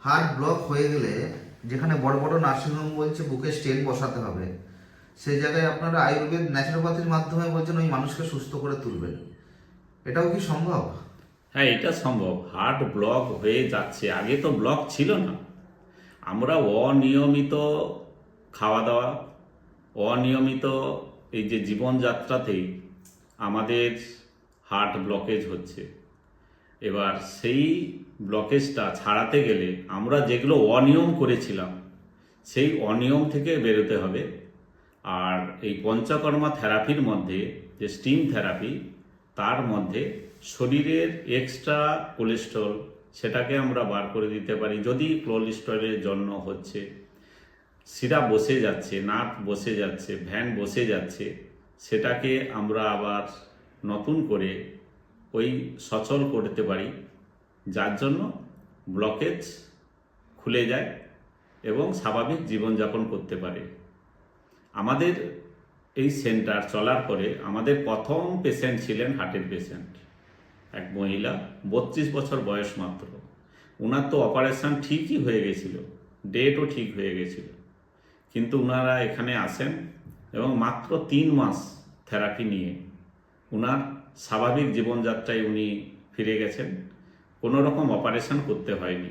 Heart block হয়ে গেলে যেখানে বড় বড় নার্সিংহোম বলছে বুকে স্টেন বসাতে হবে, সেই জায়গায় আপনারা আয়ুর্বেদ ন্যাচুরোপ্যাথির মাধ্যমে বলছেন ওই মানুষকে সুস্থ করে তুলবেন, এটাও কি সম্ভব? হ্যাঁ, এটা সম্ভব। হার্ট ব্লক হয়ে যাচ্ছে, আগে তো ব্লক ছিল না। আমরা অনিয়মিত খাওয়া দাওয়া, অনিয়মিত এই যে জীবনযাত্রাতেই আমাদের হার্ট ব্লকেজ হচ্ছে। এবার সেই ব্লকেজটা ছাড়াতে গেলে আমরা যেগুলো অনিয়ম করেছিলাম সেই অনিয়ম থেকে বেরোতে হবে। আর এই পঞ্চকর্মা থেরাপির মধ্যে যে স্টিম থেরাপি, তার মধ্যে শরীরের এক্সট্রা কোলেস্ট্রল সেটাকে আমরা বার করে দিতে পারি। যদি কোলেস্ট্রলের জন্য হচ্ছে, শিরা বসে যাচ্ছে, নাক বসে যাচ্ছে, ভ্যান বসে যাচ্ছে, সেটাকে আমরা আবার নতুন করে ওই সচল করতে পারি, যার জন্য ব্লকেজ খুলে যায় এবং স্বাভাবিক জীবনযাপন করতে পারে। আমাদের এই সেন্টার চলার পরে আমাদের প্রথম পেশেন্ট ছিলেন হার্টের পেশেন্ট, এক মহিলা, 32 বছর বয়স মাত্র। ওনার তো অপারেশন ঠিকই হয়ে গেছিল, ডেটও ঠিক হয়ে গেছিল, কিন্তু ওনারা এখানে আসেন এবং মাত্র 3 মাস থেরাপি নিয়ে ওনার স্বাভাবিক জীবনযাত্রায় উনি ফিরে গেছেন। কোনো রকম অপারেশন করতে হয়নি।